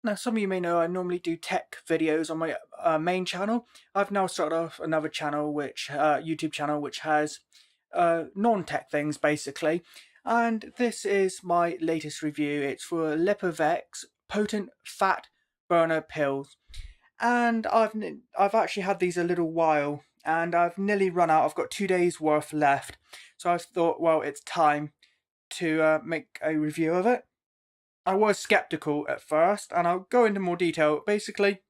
Now, some of you may know I normally do tech videos on my main channel. I've now started off another channel, YouTube channel, which has non-tech things basically. And this is my latest review. It's for LipaVex potent fat burner pills, and I've actually had these a little while, and I've nearly run out. I've got 2 days worth left, so I thought, well, it's time to make a review of it. I was skeptical at first, and I'll go into more detail. Basically,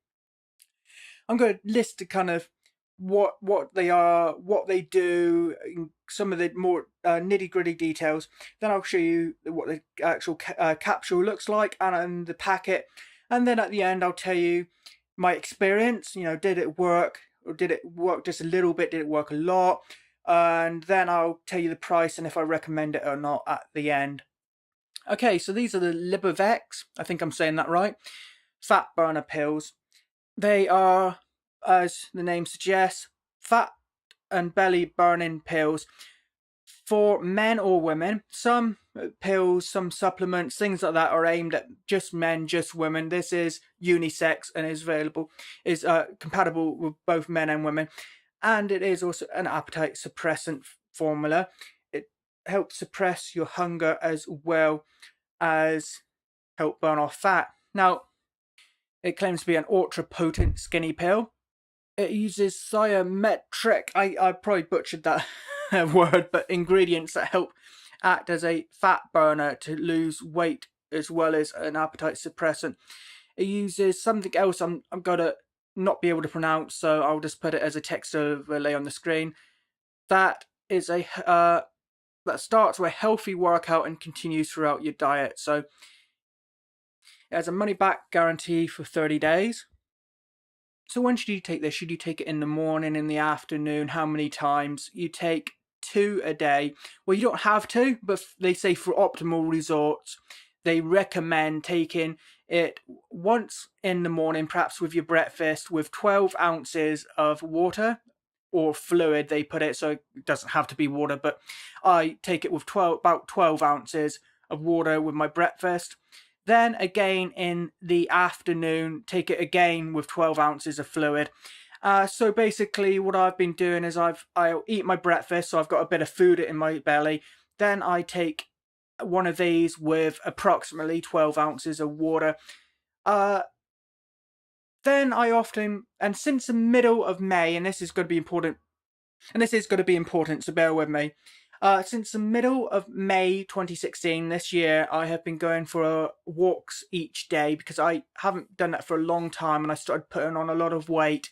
I'm going to list the kind of what they are, what they do, some of the more nitty gritty details. Then I'll show you what the actual capsule looks like and the packet, and then at the end I'll tell you my experience. You know, did it work, or did it work just a little bit? Did it work a lot? And then I'll tell you the price and if I recommend it or not at the end. Okay, so these are the LipaVex, I think I'm saying that right, fat burner pills. They are, as the name suggests, fat and belly burning pills for men or women. Some pills, some supplements, things like that are aimed at just men, just women. This is unisex and is compatible with both men and women. And it is also an appetite suppressant formula. Help suppress your hunger as well as help burn off fat. Now, it claims to be an ultra potent skinny pill. It uses thiometric, I probably butchered that word, but ingredients that help act as a fat burner to lose weight as well as an appetite suppressant. It uses something else I'm gonna not be able to pronounce, so I'll just put it as a text overlay on the screen. That is that starts with a healthy workout and continues throughout your diet. So it has a money back guarantee for 30 days. So when should you take this? Should you take it in the morning, in the afternoon? How many times? You take 2 a day. Well, you don't have to, but they say for optimal results, they recommend taking it once in the morning, perhaps with your breakfast, with 12 ounces of water or fluid, they put it, so it doesn't have to be water, but I take it with about 12 ounces of water with my breakfast. Then again in the afternoon, take it again with 12 ounces of fluid. So basically what I've been doing is I'll eat my breakfast, so I've got a bit of food in my belly. Then I take one of these with approximately 12 ounces of water. Then I often, and since the middle of May, and this is going to be important, so bear with me. Since the middle of May 2016, this year, I have been going for walks each day because I haven't done that for a long time, and I started putting on a lot of weight,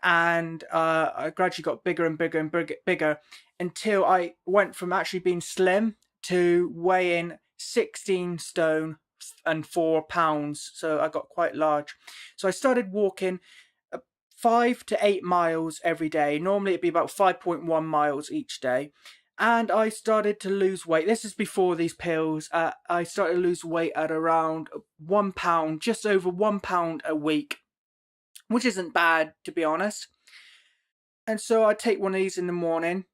and I gradually got bigger and bigger and bigger until I went from actually being slim to weighing 16 stone and 4 pounds, so I got quite large. So I started walking 5 to 8 miles every day. Normally it'd be about 5.1 miles each day, and I started to lose weight. This is before these pills. I started to lose weight at around 1 pound, just over 1 pound a week, which isn't bad, to be honest. And so I take one of these in the morning.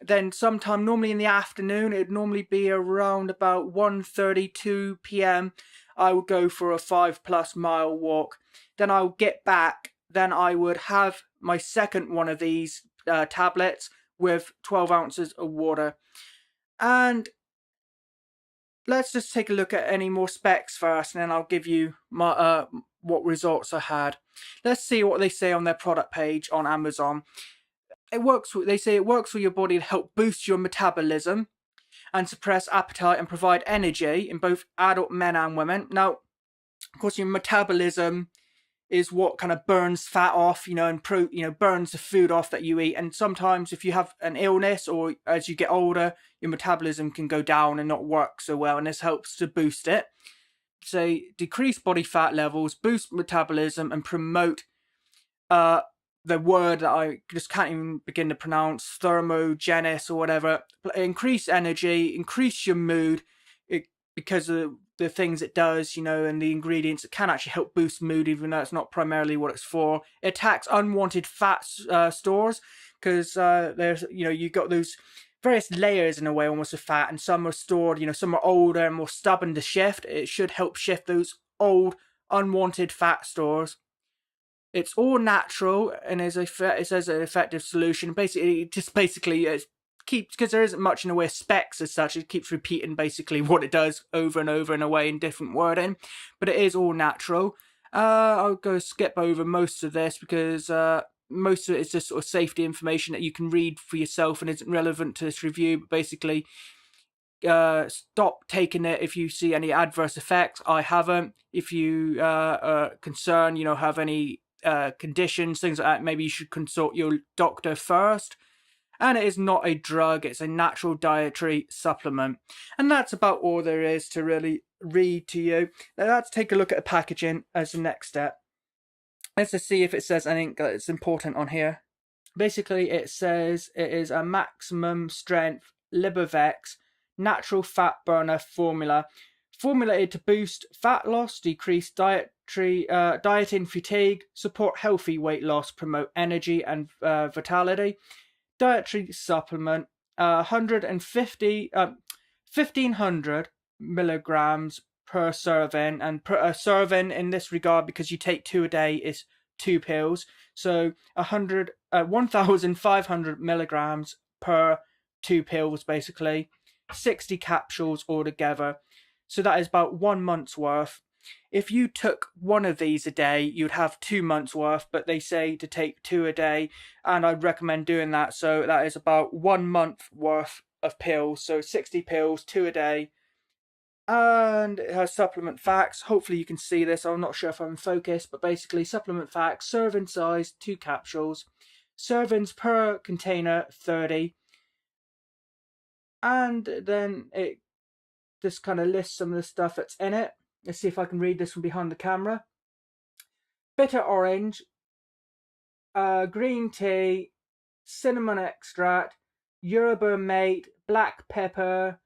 Then sometime normally in the afternoon, it'd normally be around about 1:32 p.m. I would go for a 5+ mile walk. Then I would get back. Then I would have my second one of these tablets with 12 ounces of water. And let's just take a look at any more specs first, and then I'll give you my what results I had. Let's see what they say on their product page on Amazon. They say it works for your body to help boost your metabolism and suppress appetite and provide energy in both adult men and women. Now, of course, your metabolism is what kind of burns fat off, and burns the food off that you eat. And sometimes if you have an illness or as you get older, your metabolism can go down and not work so well, and this helps to boost it. So decrease body fat levels, boost metabolism, and promote the word that I just can't even begin to pronounce, thermogenesis or whatever. Increase energy, increase your mood, because of the things it does, and the ingredients. It can actually help boost mood, even though it's not primarily what it's for. It attacks unwanted fat stores, because there's, you got those various layers in a way almost of fat, and some are stored, some are older and more stubborn to shift. It should help shift those old unwanted fat stores. It's all natural and it says an effective solution. Basically, it keeps, because there isn't much in the way of specs as such, it keeps repeating basically what it does over and over in a way in different wording, but it is all natural. I'll go skip over most of this because most of it is just sort of safety information that you can read for yourself and isn't relevant to this review. But basically, stop taking it if you see any adverse effects. I haven't. If you are concerned, have any conditions, things like that, maybe you should consult your doctor first. And it is not a drug, it's a natural dietary supplement. And that's about all there is to really read to you. Now let's take a look at the packaging as the next step. Let's just see if it says anything that's important on here. Basically, it says it is a maximum strength LipaVex natural fat burner formula, formulated to boost fat loss, decrease dieting fatigue, support healthy weight loss, promote energy and vitality. Dietary supplement, 1,500 milligrams per serving, and per serving in this regard, because you take 2 a day, is 2 pills. So 1,500 milligrams per 2 pills, basically 60 capsules altogether. So that is about 1 month's worth. If you took one of these a day, you'd have 2 months worth, but they say to take 2 a day, and I'd recommend doing that. So that is about 1 month worth of pills. So 60 pills, 2 a day. And it has supplement facts. Hopefully you can see this. I'm not sure if I'm in focus, but basically supplement facts, serving size, 2 capsules. Servings per container, 30. And then it just kind of lists some of the stuff that's in it. Let's see if I can read this from behind the camera. Bitter orange, green tea, cinnamon extract, yerba mate, black pepper,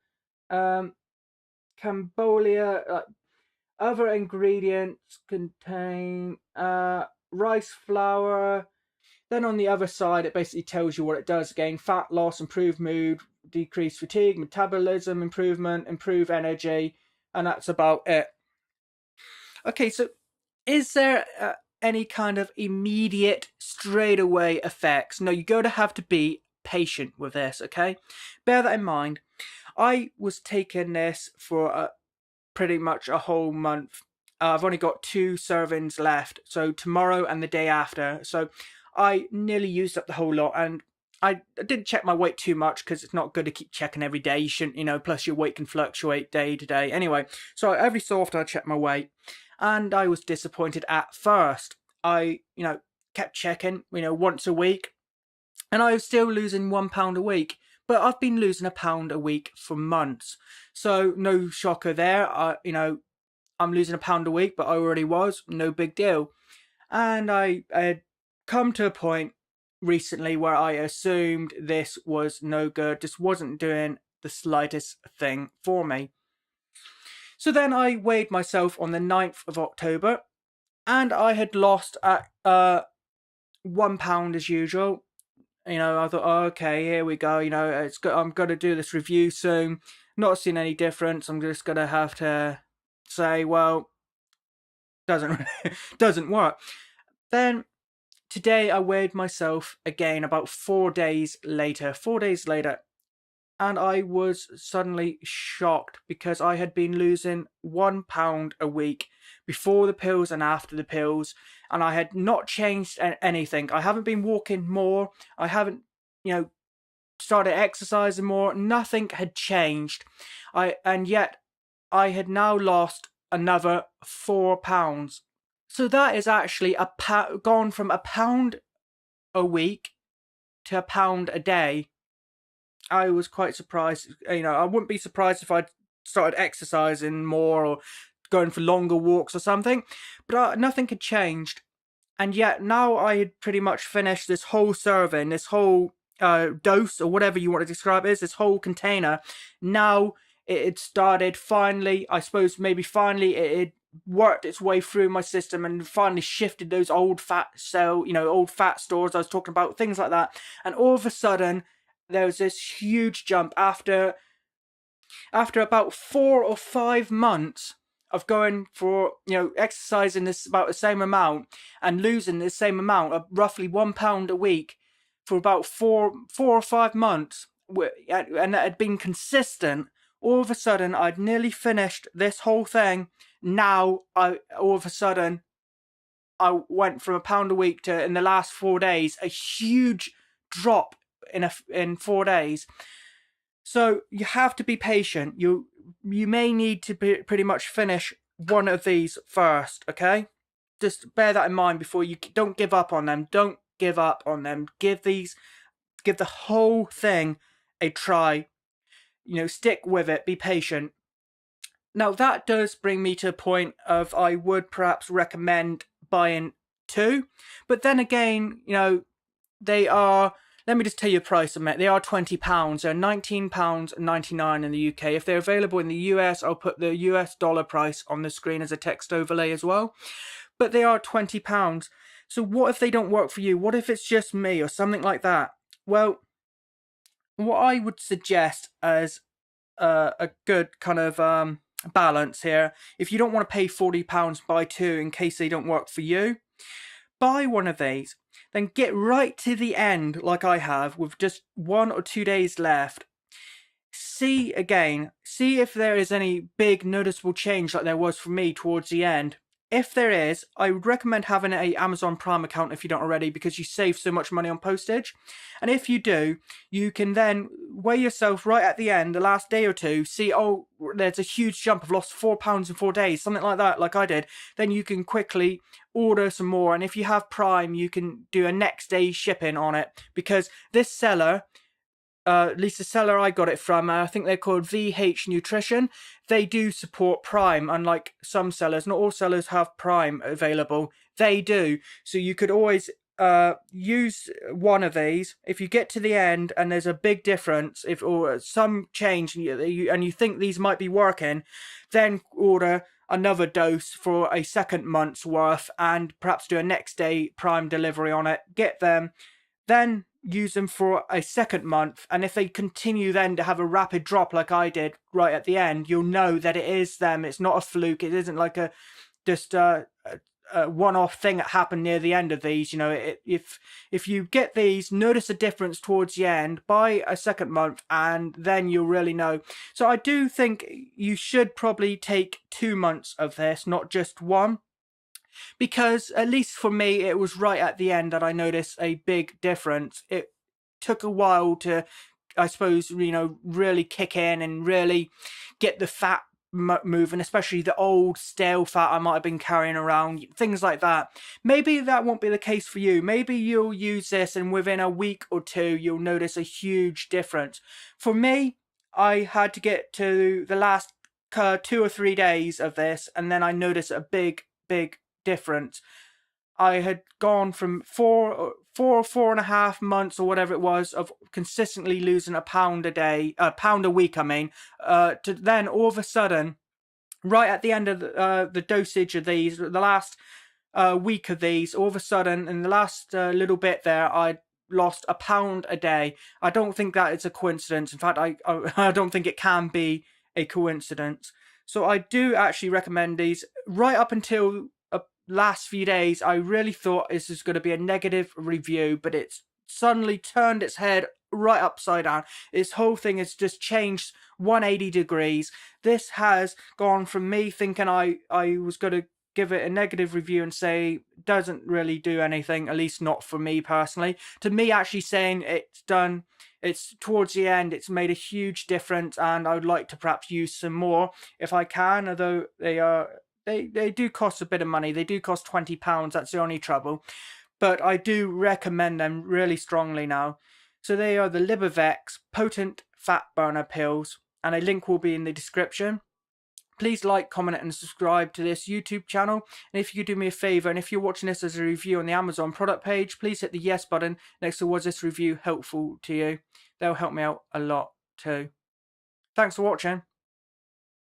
cambolia. Other ingredients contain rice flour. Then on the other side, it basically tells you what it does again. Fat loss, improved mood, decreased fatigue, metabolism improvement, improve energy, and that's about it. Okay, so is there any kind of immediate, straightaway effects? No, you're going to have to be patient with this, okay? Bear that in mind. I was taking this for pretty much a whole month. I've only got 2 servings left, so tomorrow and the day after. So I nearly used up the whole lot, and I didn't check my weight too much because it's not good to keep checking every day. You shouldn't, plus your weight can fluctuate day to day. Anyway, so every so often I check my weight, and I was disappointed at first. I, kept checking, once a week, and I was still losing £1 a week. But I've been losing £1 a week for months. So no shocker there. I'm losing £1 a week, but I already was. No big deal. And I had come to a point recently where I assumed this was no good. This wasn't doing the slightest thing for me. So then I weighed myself on the 9th of October, and I had lost at £1 as usual. I thought, oh, okay, here we go. I'm going to do this review soon. Not seeing any difference. I'm just going to have to say, well, doesn't work. Then today I weighed myself again about 4 days later. 4 days later. And I was suddenly shocked because I had been losing £1 a week before the pills and after the pills, and I had not changed anything. I haven't been walking more. I haven't, started exercising more. Nothing had changed. And yet I had now lost another £4. So that is actually gone from £1 a week to £1 a day. I was quite surprised. I wouldn't be surprised if I'd started exercising more or going for longer walks or something, but nothing had changed. And yet now I had pretty much finished this whole serving, this whole dose, or whatever you want to describe it as, this whole container. Now it had started finally, I suppose maybe finally it had worked its way through my system and finally shifted those old fat old fat stores I was talking about, things like that. And all of a sudden there was this huge jump after about 4 or 5 months of going for, exercising this about the same amount and losing the same amount of roughly £1 a week for about four or 5 months, and that had been consistent. All of a sudden, I'd nearly finished this whole thing. Now, all of a sudden, I went from £1 a week to, in the last 4 days, a huge drop in 4 days. So you have to be patient. You may need to pretty much finish one of these first, okay? Just bear that in mind before you don't give up on them. Don't give up on them. Give the whole thing a try. Stick with it. Be patient. Now that does bring me to a point of I would perhaps recommend buying 2, but then again, they are. Let me just tell you the price of it. They are £20. They're £19.99 in the UK. If they're available in the US, I'll put the US dollar price on the screen as a text overlay as well. But they are £20. So what if they don't work for you? What if it's just me or something like that? Well, what I would suggest as a good kind of balance here, if you don't want to pay £40, buy 2 in case they don't work for you. Buy one of these, then get right to the end like I have with just 1 or 2 days left. See if there is any big noticeable change like there was for me towards the end. If there is, I would recommend having an Amazon Prime account if you don't already, because you save so much money on postage. And if you do, you can then weigh yourself right at the end, the last day or two, see, oh, there's a huge jump. I've lost £4 in 4 days, something like that, like I did. Then you can quickly order some more. And if you have Prime, you can do a next day shipping on it, because this seller, at least the seller I got it from, I think they're called VH Nutrition. They do support Prime, unlike some sellers. Not all sellers have Prime available. They do. So you could always use one of these. If you get to the end and there's a big difference, or some change, and you think these might be working, then order another dose for a second month's worth and perhaps do a next day Prime delivery on it. Get them, then use them for a second month, and if they continue then to have a rapid drop like I did right at the end, you'll know that it is them. It's not a fluke. It isn't like a one-off thing that happened near the end of these. If you get these, notice a difference towards the end, buy a second month, and then you'll really know. So I do think you should probably take 2 months of this, not just 1. Because at least for me, it was right at the end that I noticed a big difference. It took a while to, I suppose, really kick in and really get the fat moving, especially the old stale fat I might have been carrying around, things like that. Maybe that won't be the case for you. Maybe you'll use this and within a week or 2, you'll notice a huge difference. For me, I had to get to the last 2 or 3 days of this, and then I noticed a big difference. I had gone from 4.5 months or whatever it was of consistently losing £1 a week, to then all of a sudden, right at the end of the dosage of these, the last week of these, all of a sudden in the last little bit there, I lost £1 a day. I don't think that is a coincidence. In fact, I don't think it can be a coincidence. So I do actually recommend these. Right up until last few days, I really thought this was going to be a negative review, but it's suddenly turned its head right upside down. This whole thing has just changed 180 degrees. This has gone from me thinking I was going to give it a negative review and say doesn't really do anything, at least not for me personally, to me actually saying it's towards the end, it's made a huge difference, and I would like to perhaps use some more if I can, although they do cost a bit of money. They do cost £20. That's the only trouble. But I do recommend them really strongly now. So they are the LipaVex Potent Fat Burner Pills, and a link will be in the description. Please like, comment, and subscribe to this YouTube channel. And if you could do me a favour, and if you're watching this as a review on the Amazon product page, please hit the yes button next to was this review helpful to you. They'll help me out a lot too. Thanks for watching.